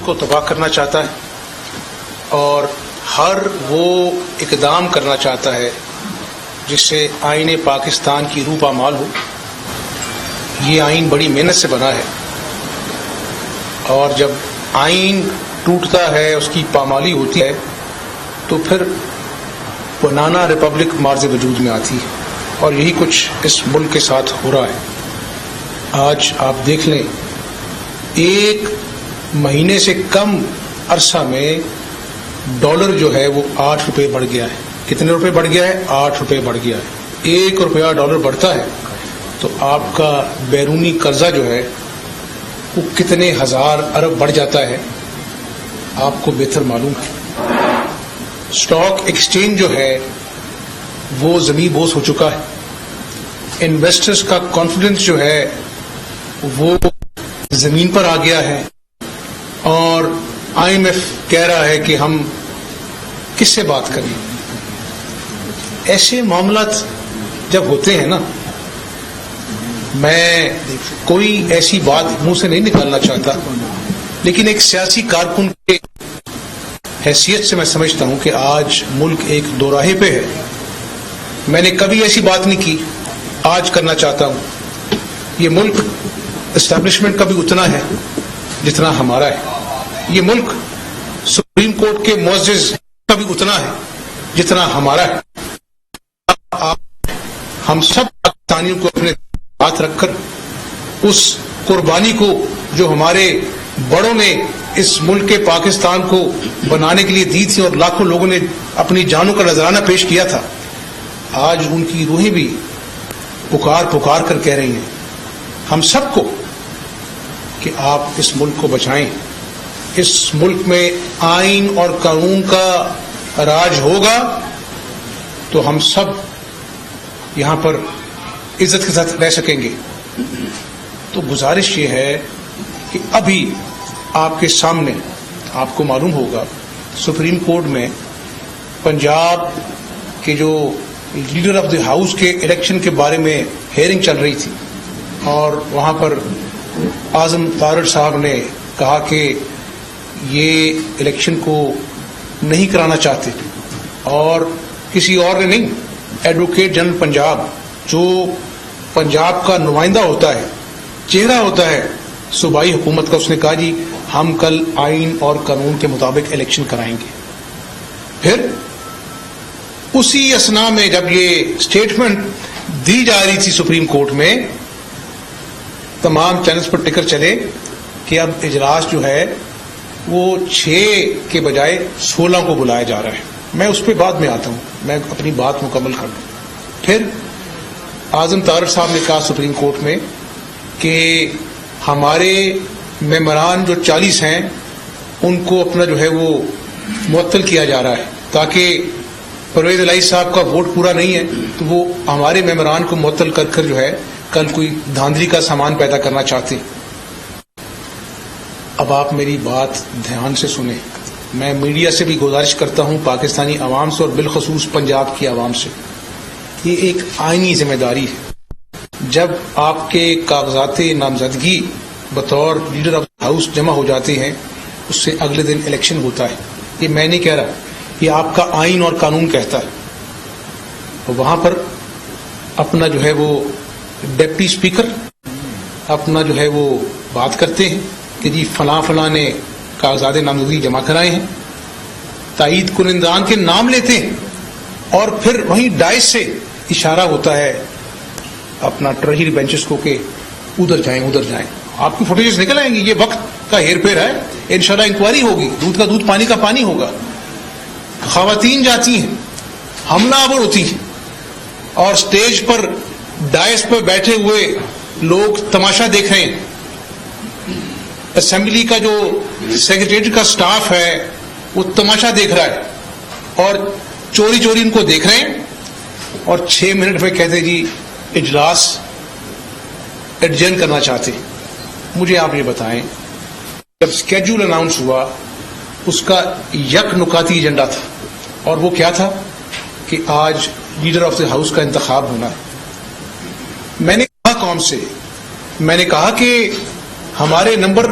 کو تباہ کرنا چاہتا ہے اور ہر وہ اقدام کرنا چاہتا ہے جس سے آئین پاکستان کی روح پامال ہو. یہ آئین بڑی محنت سے بنا ہے اور جب آئین ٹوٹتا ہے، اس کی پامالی ہوتی ہے، تو پھر بنانا ریپبلک مارز وجود میں آتی ہے. اور یہی کچھ اس ملک کے ساتھ ہو رہا ہے. آج آپ دیکھ لیں، ایک مہینے سے کم عرصہ میں ڈالر جو ہے وہ 8 روپے بڑھ گیا ہے. کتنے روپے بڑھ گیا ہے؟ 8 روپے بڑھ گیا ہے. 1 روپیہ ڈالر بڑھتا ہے تو آپ کا بیرونی قرضہ جو ہے وہ کتنے ہزار ارب بڑھ جاتا ہے، آپ کو بہتر معلوم ہے. اسٹاک ایکسچینج جو ہے وہ زمین بوس ہو چکا ہے. انویسٹرز کا کانفیڈنس جو ہے وہ زمین پر آ گیا ہے اور IMF کہہ رہا ہے کہ ہم کس سے بات کریں. ایسے معاملات جب ہوتے ہیں نا، میں کوئی ایسی بات منہ سے نہیں نکالنا چاہتا، لیکن ایک سیاسی کارکن کے حیثیت سے میں سمجھتا ہوں کہ آج ملک ایک دوراہے پہ ہے. میں نے کبھی ایسی بات نہیں کی، آج کرنا چاہتا ہوں. یہ ملک اسٹیبلشمنٹ کا بھی اتنا ہے جتنا ہمارا ہے. یہ ملک سپریم کورٹ کے معزز کا بھی اتنا ہے جتنا ہمارا ہے. ہم سب پاکستانیوں کو اپنے ہاتھ رکھ کر اس قربانی کو جو ہمارے بڑوں نے اس ملک پاکستان کو بنانے کے لیے دی تھی اور لاکھوں لوگوں نے اپنی جانوں کا نذرانہ پیش کیا تھا، آج ان کی روحیں بھی پکار کر کہہ رہی ہیں ہم سب کو کہ آپ اس ملک کو بچائیں. اس ملک میں آئین اور قانون کا راج ہوگا تو ہم سب یہاں پر عزت کے ساتھ رہ سکیں گے. تو گزارش یہ ہے کہ ابھی آپ کے سامنے، آپ کو معلوم ہوگا، سپریم کورٹ میں پنجاب کے جو لیڈر آف دی ہاؤس کے الیکشن کے بارے میں ہیئرنگ چل رہی تھی اور وہاں پر اعظم تارڑ صاحب نے کہا کہ یہ الیکشن کو نہیں کرانا چاہتے، اور کسی اور نے نہیں، ایڈوکیٹ جنرل پنجاب جو پنجاب کا نمائندہ ہوتا ہے، چہرہ ہوتا ہے صوبائی حکومت کا، اس نے کہا جی ہم کل آئین اور قانون کے مطابق الیکشن کرائیں گے. پھر اسی اسنا میں جب یہ اسٹیٹمنٹ دی جا رہی تھی سپریم کورٹ میں، تمام چینلز پر ٹکر چلے کہ اب اجلاس جو ہے وہ 6 کے بجائے 16 کو بلایا جا رہا ہے. میں اس پہ بعد میں آتا ہوں، میں اپنی بات مکمل کر لوں. پھر اعظم تارڑ صاحب نے کہا سپریم کورٹ میں کہ ہمارے ممبران جو 40 ہیں ان کو اپنا جو ہے وہ معطل کیا جا رہا ہے، تاکہ پرویز الہی صاحب کا ووٹ پورا نہیں ہے تو وہ ہمارے ممبران کو معطل کر کر جو ہے کل کوئی دھاندلی کا سامان پیدا کرنا چاہتے ہیں. اب آپ میری بات دھیان سے سنیں. میں میڈیا سے بھی گزارش کرتا ہوں، پاکستانی عوام سے اور بالخصوص پنجاب کی عوام سے، یہ ایک آئینی ذمہ داری ہے. جب آپ کے کاغذات نامزدگی بطور لیڈر آف ہاؤس جمع ہو جاتے ہیں، اس سے اگلے دن الیکشن ہوتا ہے. یہ میں نہیں کہہ رہا، یہ آپ کا آئین اور قانون کہتا ہے. اور وہاں پر اپنا جو ہے وہ ڈپٹی اسپیکر اپنا جو ہے وہ بات کرتے ہیں کہ جی فلاں فلاں نے کاغذات نامزدگی جمع کرائے ہیں، تائید کنندگان کے نام لیتے ہیں، اور پھر وہیں ڈائس سے اشارہ ہوتا ہے اپنا ٹریجری بینچز کو کہ ادھر جائیں ادھر جائیں. آپ کی فوٹیجز نکل آئیں گی. یہ وقت کا ہیر پھیر ہے، انشاءاللہ انکوائری ہوگی، دودھ کا دودھ پانی کا پانی ہوگا. خواتین جاتی ہیں، حملہ آور ہوتی ہیں، اور سٹیج پر ڈائس پر بیٹھے ہوئے لوگ تماشا دیکھ رہے ہیں. اسمبلی کا جو سیکریٹریٹ کا سٹاف ہے وہ تماشا دیکھ رہا ہے اور چوری چوری ان کو دیکھ رہے ہیں، اور 6 منٹ میں کہتے جی اجلاس ایڈجرن کرنا چاہتے. مجھے آپ یہ بتائیں، جب اسکیڈول اناؤنس ہوا اس کا یک نکاتی ایجنڈا تھا، اور وہ کیا تھا کہ آج لیڈر آف دی ہاؤس کا انتخاب ہونا ہے. میں نے کہا قوم سے، میں نے کہا کہ ہمارے نمبر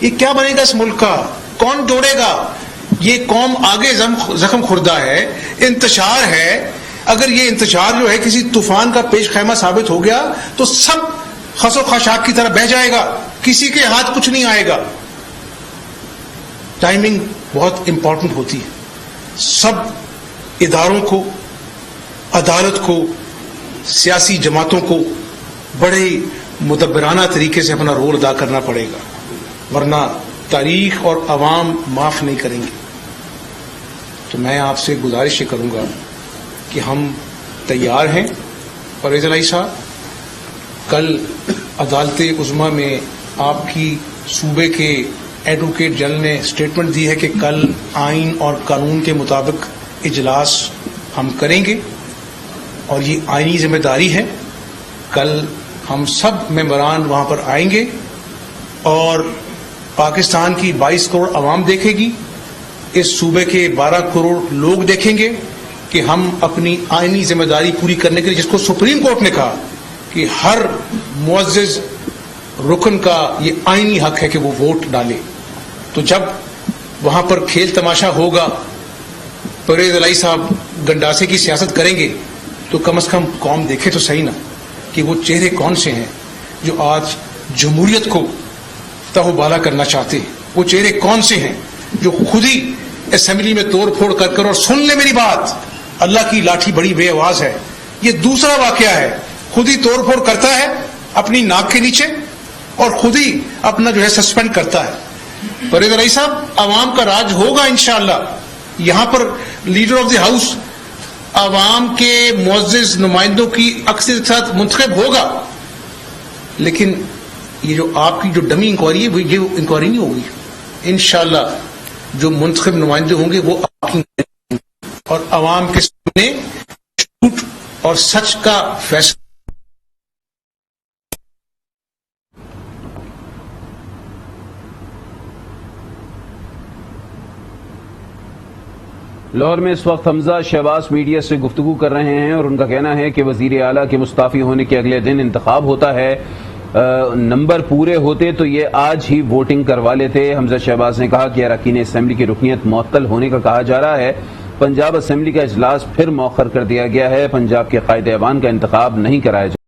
یہ کیا بنے گا اس ملک کا؟ کون جوڑے گا؟ یہ قوم آگے زخم خوردہ ہے، انتشار ہے. اگر یہ انتشار جو ہے کسی طوفان کا پیش خیمہ ثابت ہو گیا تو سب خس و خاشاک کی طرح بہہ جائے گا، کسی کے ہاتھ کچھ نہیں آئے گا. ٹائمنگ بہت امپورٹنٹ ہوتی ہے. سب اداروں کو، عدالت کو، سیاسی جماعتوں کو بڑے مدبرانہ طریقے سے اپنا رول ادا کرنا پڑے گا، ورنہ تاریخ اور عوام معاف نہیں کریں گے. تو میں آپ سے گزارش یہ کروں گا کہ ہم تیار ہیں. پرویز الہی صاحب، کل عدالت عظمیٰ میں آپ کی صوبے کے ایڈوکیٹ جنرل نے اسٹیٹمنٹ دی ہے کہ کل آئین اور قانون کے مطابق اجلاس ہم کریں گے، اور یہ آئینی ذمہ داری ہے. کل ہم سب ممبران وہاں پر آئیں گے اور پاکستان کی 22 کروڑ عوام دیکھے گی، اس صوبے کے 12 کروڑ لوگ دیکھیں گے کہ ہم اپنی آئینی ذمہ داری پوری کرنے کے لیے، جس کو سپریم کورٹ نے کہا کہ ہر معزز رکن کا یہ آئینی حق ہے کہ وہ ووٹ ڈالے. تو جب وہاں پر کھیل تماشا ہوگا، پرویز الہی صاحب گنڈاسے کی سیاست کریں گے، تو کم از کم قوم دیکھے تو صحیح نا کہ وہ چہرے کون سے ہیں جو آج جمہوریت کو تہو بالا کرنا چاہتے ہیں. وہ چہرے کون سے ہیں جو خود ہی اسمبلی میں توڑ پھوڑ کر اور سن لے میری بات، اللہ کی لاٹھی بڑی بے آواز ہے. یہ دوسرا واقعہ ہے، خود ہی توڑ پھوڑ کرتا ہے اپنی ناک کے نیچے اور خود ہی اپنا جو ہے سسپینڈ کرتا ہے. پرویز الہی صاحب، عوام کا راج ہوگا انشاءاللہ. یہاں پر لیڈر آف دی ہاؤس عوام کے معزز نمائندوں کی اکثریت کے ساتھ منتخب ہوگا، لیکن یہ جو آپ کی جو ڈمی انکوائری ہے یہ انکوائری نہیں ہوگی. انشاءاللہ جو منتخب نمائندے ہوں گے وہ آپ کی اور عوام کے سامنے جھوٹ اور سچ کا فیصلہ. لاہور میں اس وقت حمزہ شہباز میڈیا سے گفتگو کر رہے ہیں اور ان کا کہنا ہے کہ وزیر اعلیٰ کے مستعفی ہونے کے اگلے دن انتخاب ہوتا ہے. نمبر پورے ہوتے تو یہ آج ہی ووٹنگ کروا لیتے. حمزہ شہباز نے کہا کہ اراکین اسمبلی کی رکنیت معطل ہونے کا کہا جا رہا ہے. پنجاب اسمبلی کا اجلاس پھر مؤخر کر دیا گیا ہے. پنجاب کے قائد ایوان کا انتخاب نہیں کرایا جائے.